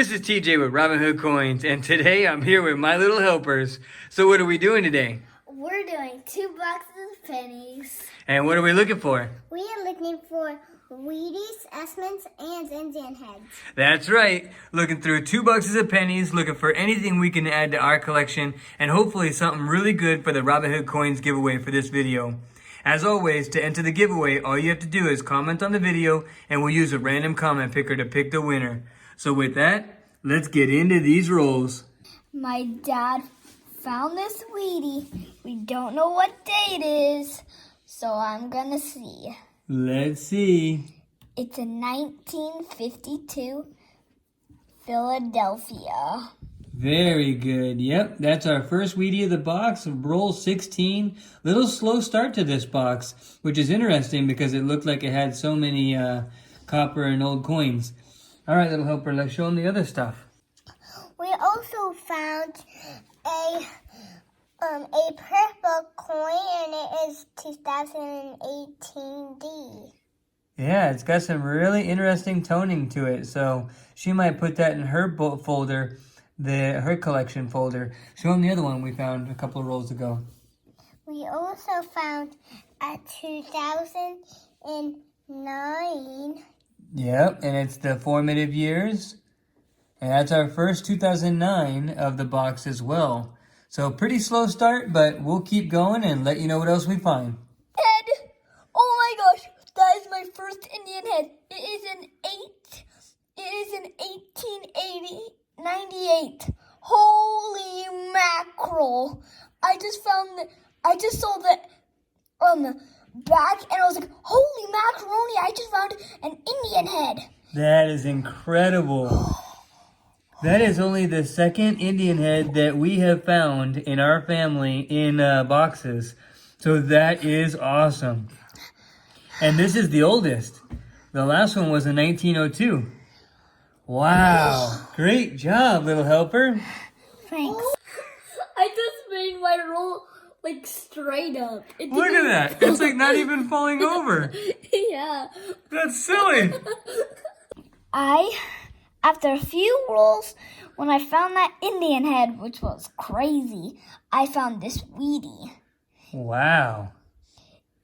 This is TJ with Robinhood Coins, and today I'm here with my little helpers. So what are we doing today? We're doing 2 boxes of pennies. And what are we looking for? We are looking for Wheaties, Esmonds, and Indian heads. That's right. Looking through 2 boxes of pennies, looking for anything we can add to our collection, and hopefully something really good for the Robinhood Coins giveaway for this video. As always, to enter the giveaway, all you have to do is comment on the video, and we'll use a random comment picker to pick the winner. So with that, let's get into these rolls. My dad found this Wheatie. We don't know what day it is, so I'm gonna see. Let's see. It's a 1952 Philadelphia. Very good. Yep, that's our first Wheatie of the box. Roll 16. Little slow start to this box, which is interesting because it looked like it had so many copper and old coins. All right, little helper, let's show them the other stuff. We also found a purple coin, and it is 2018D. Yeah, it's got some really interesting toning to it, so she might put that in her folder, her collection folder. Show them the other one we found a couple of rolls ago. We also found a 2009. Yep, and it's the formative years. And that's our first 2009 of the box as well. So pretty slow start, but we'll keep going and let you know what else we find. Head! Oh my gosh, that is my first Indian head. It is an 1898. Holy mackerel. I just saw that on the back, and I was like, holy macaroni, I just found an Indian head. That is incredible. That is only the second Indian head that we have found in our family in boxes. So that is awesome. And this is the oldest. The last one was in 1902. Wow. Great job, little helper. Thanks. I just made my roll like straight up. Look at that. It's like not even falling over. Yeah. That's silly. After a few rolls, when I found that Indian head, which was crazy, I found this Wheatie. Wow.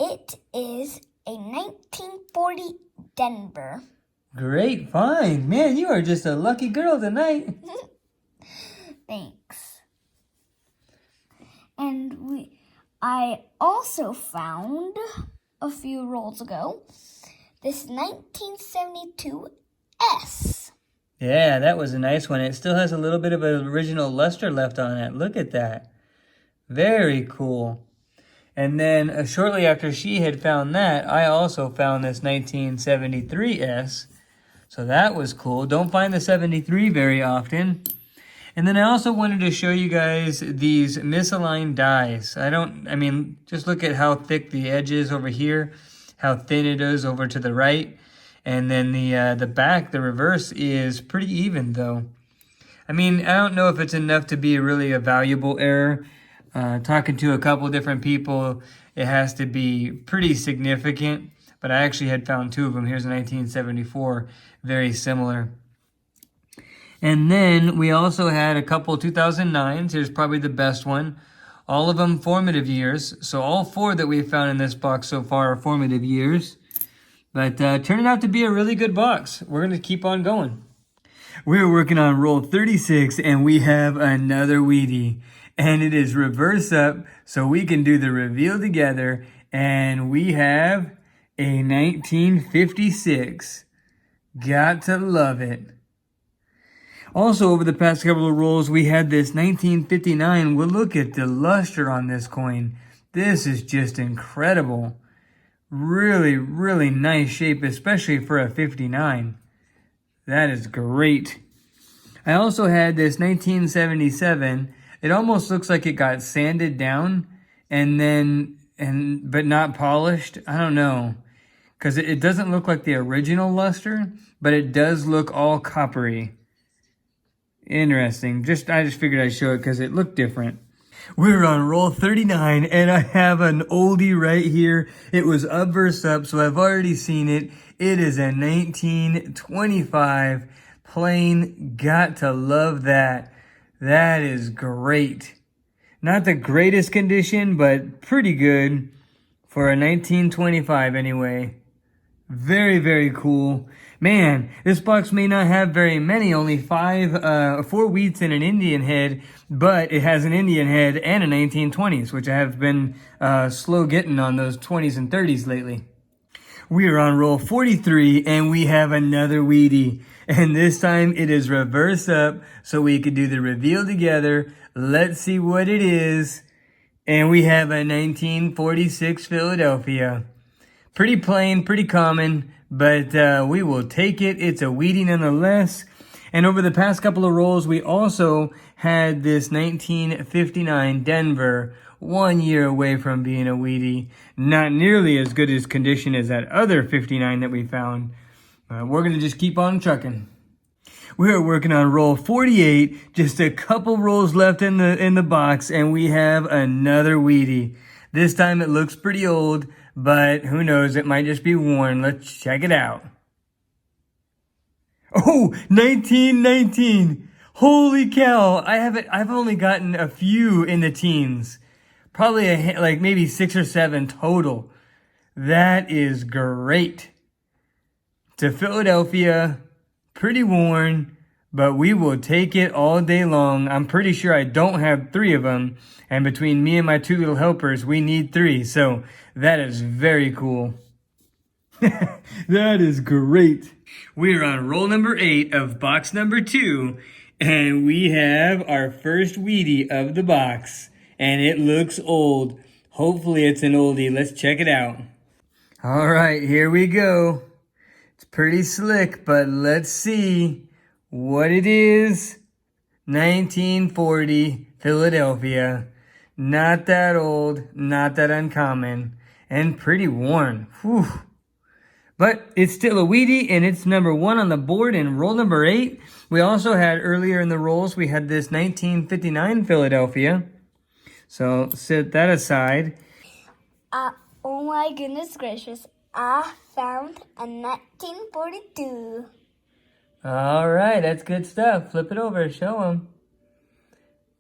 It is a 1940 Denver. Great find. Man, you are just a lucky girl tonight. Thanks. And I also found a few rolls ago this 1972 S. Yeah, that was a nice one. It still has a little bit of an original luster left on it. Look at that. Very cool. And then shortly after she had found that, I also found this 1973 S. So that was cool. Don't find the 73 very often. And then I also wanted to show you guys these misaligned dies. Just look at how thick the edge is over here, how thin it is over to the right. And then the back, the reverse, is pretty even though. I don't know if it's enough to be really a valuable error. Talking to a couple different people, it has to be pretty significant. But I actually had found 2 of them. Here's a 1974, very similar. And then we also had a couple 2009s. Here's probably the best one. All of them formative years. So all 4 that we've found in this box so far are formative years. But turning out to be a really good box. We're going to keep on going. We're working on roll 36, and we have another Wheatie. And it is reverse up, so we can do the reveal together. And we have a 1956. Got to love it. Also, over the past couple of rolls, we had this 1959. Well, look at the luster on this coin. This is just incredible. Really, really nice shape, especially for a 59. That is great. I also had this 1977. It almost looks like it got sanded down but not polished. I don't know. Because it doesn't look like the original luster, but it does look all coppery. Interesting. I just figured I'd show it because it looked different. We're on roll 39, and I have an oldie right here. It was up, so I've already seen it. It is a 1925 Plain, got to love that. That is great. Not the greatest condition, but pretty good for a 1925 anyway. Very, very cool. Man, this box may not have very many, only 4 wheats and an Indian head, but it has an Indian head and a 1920s, which I have been slow getting on those 20s and 30s lately. We are on roll 43 and we have another Wheatie. And this time it is reversed up so we could do the reveal together. Let's see what it is. And we have a 1946 Philadelphia. Pretty plain, pretty common, but we will take it. It's a Wheatie nonetheless. And over the past couple of rolls, we also had this 1959 Denver, 1 year away from being a Wheatie. Not nearly as good as condition as that other 59 that we found. We're going to just keep on trucking. We are working on roll 48, just a couple rolls left in the box, and we have another Wheatie. This time it looks pretty old, but who knows, it might just be worn. Let's check it out. Oh, 1919. Holy cow. I've only gotten a few in the teens. Probably like maybe 6 or 7 total. That is great. To Philadelphia, pretty worn, but we will take it all day long. I'm pretty sure I don't have 3 of them, and between me and my 2 little helpers, we need 3, so that is very cool. That is great. We are on roll number 8 of box number 2, and we have our first Wheatie of the box, and it looks old. Hopefully it's an oldie. Let's check it out. All right, here we go. It's pretty slick, but let's see what it is. 1940 Philadelphia. Not that old, not that uncommon, and pretty worn. Whew. But it's still a Wheatie, and it's number 1 on the board in roll number 8. We also had earlier in the rolls, we had this 1959 Philadelphia. So set that aside. Oh my goodness gracious. I found a 1942. All right, that's good stuff. Flip it over, show them.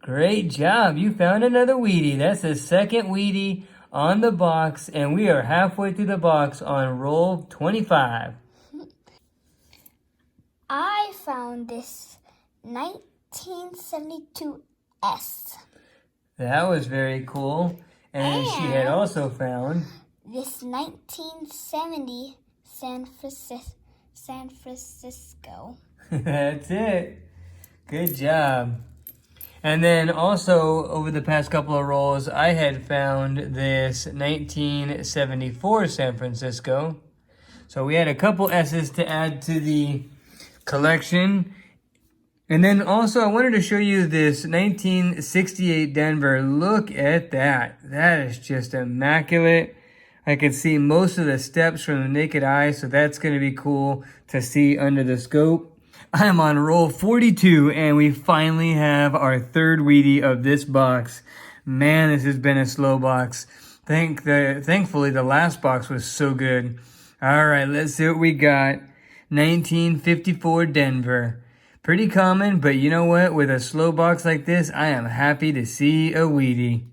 Great job. You found another Wheatie. That's the second Wheatie on the box, and we are halfway through the box on roll 25. I found this 1972S. That was very cool. And she had also found this 1970 San Francisco. That's it. Good job. And then also over the past couple of rolls, I had found this 1974 San Francisco. So we had a couple S's to add to the collection. And then also I wanted to show you this 1968 Denver. Look at that. That is just immaculate. I can see most of the steps from the naked eye, so that's going to be cool to see under the scope. I'm on roll 42, and we finally have our third Wheatie of this box. Man, this has been a slow box. Thankfully, the last box was so good. All right, let's see what we got. 1954 Denver. Pretty common, but you know what? With a slow box like this, I am happy to see a Wheatie.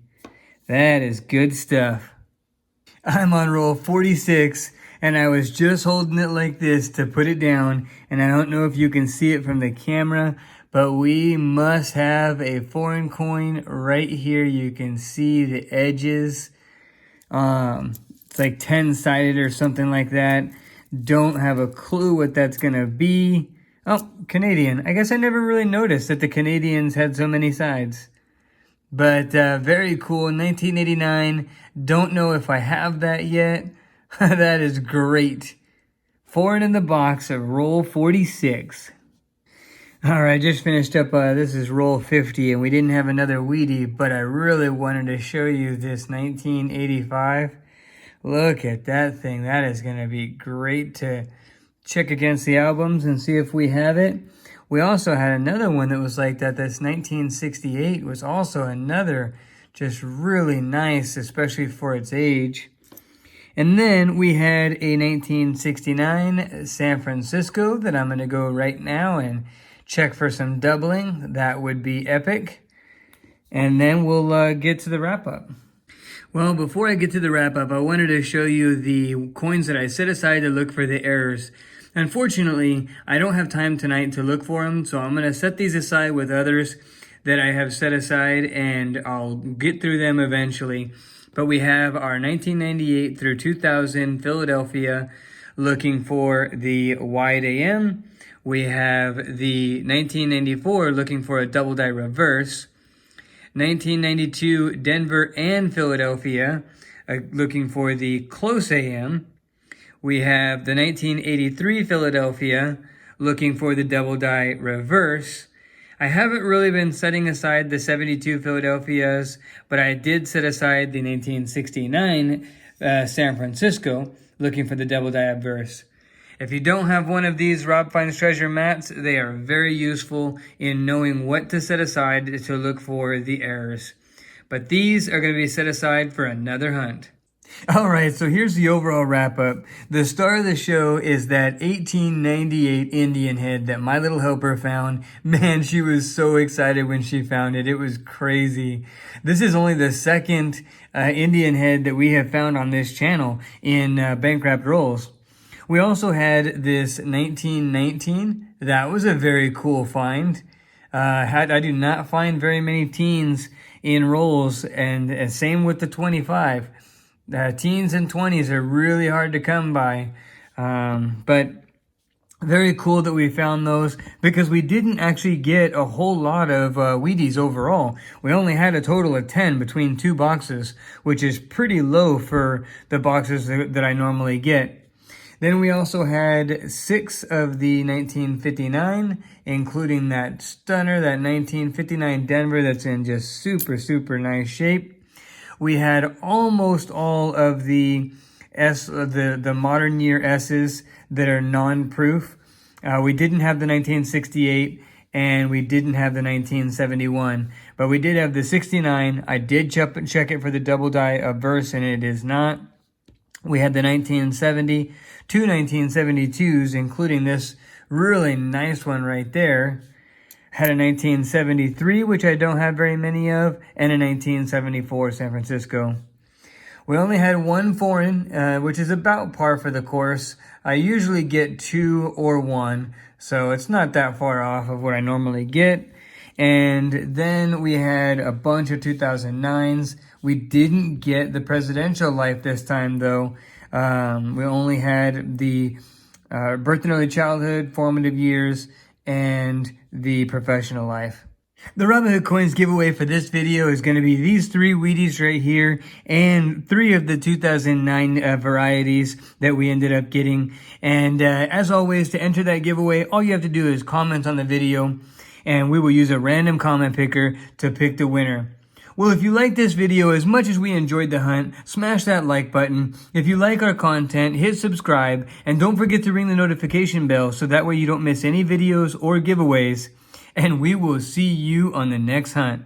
That is good stuff. I'm on roll 46, and I was just holding it like this to put it down, and I don't know if you can see it from the camera, but we must have a foreign coin right here. You can see the edges. It's like 10-sided or something like that. Don't have a clue what that's going to be. Oh, Canadian. I guess I never really noticed that the Canadians had so many sides. But very cool. 1989. Don't know if I have that yet. That is great. Foreign in the box of roll 46. All right, just finished up. This is roll 50, and we didn't have another Wheatie, but I really wanted to show you this 1985. Look at that thing. That is going to be great to check against the albums and see if we have it. We also had another one that was like that. This 1968 was also another just really nice, especially for its age. And then we had a 1969 San Francisco that I'm going to go right now and check for some doubling. That would be epic. And then we'll get to the wrap up. Well, before I get to the wrap up, I wanted to show you the coins that I set aside to look for the errors. Unfortunately, I don't have time tonight to look for them, so I'm going to set these aside with others that I have set aside, and I'll get through them eventually. But we have our 1998 through 2000 Philadelphia looking for the wide AM. We have the 1994 looking for a double die reverse. 1992 Denver and Philadelphia looking for the close AM. We have the 1983 Philadelphia looking for the double die reverse. I haven't really been setting aside the 72 Philadelphias, but I did set aside the 1969 San Francisco looking for the double die obverse. If you don't have one of these Rob Finds Treasure mats, they are very useful in knowing what to set aside to look for the errors. But these are going to be set aside for another hunt. Alright, so here's the overall wrap up. The star of the show is that 1898 Indian head that my little helper found. Man, she was so excited when she found it. It was crazy. This is only the second Indian head that we have found on this channel in Bankrupt Rolls. We also had this 1919. That was a very cool find. I do not find very many teens in rolls, and same with the 25. Teens and 20s are really hard to come by, but very cool that we found those, because we didn't actually get a whole lot of Wheaties overall. We only had a total of 10 between two boxes, which is pretty low for the boxes that I normally get. Then we also had 6 of the 1959, including that stunner, that 1959 Denver that's in just super, super nice shape. We had almost all of the the modern year S's that are non-proof. We didn't have the 1968 and we didn't have the 1971, but we did have the 69. I did check it for the double die obverse, and it is not. We had the 1970, two 1972s, including this really nice one right there. Had a 1973, which I don't have very many of, and a 1974 San Francisco. We only had one foreign, which is about par for the course. I usually get 2 or 1, so it's not that far off of what I normally get. And then we had a bunch of 2009s. We didn't get the presidential life this time, though. We only had the birth and early childhood, formative years, and the professional life. The Robinhood Coins giveaway for this video is going to be these 3 Wheaties right here and 3 of the 2009 varieties that we ended up getting. And as always, to enter that giveaway, all you have to do is comment on the video, and we will use a random comment picker to pick the winner. Well, if you like this video as much as we enjoyed the hunt, smash that like button. If you like our content, hit subscribe, and don't forget to ring the notification bell so that way you don't miss any videos or giveaways. And we will see you on the next hunt.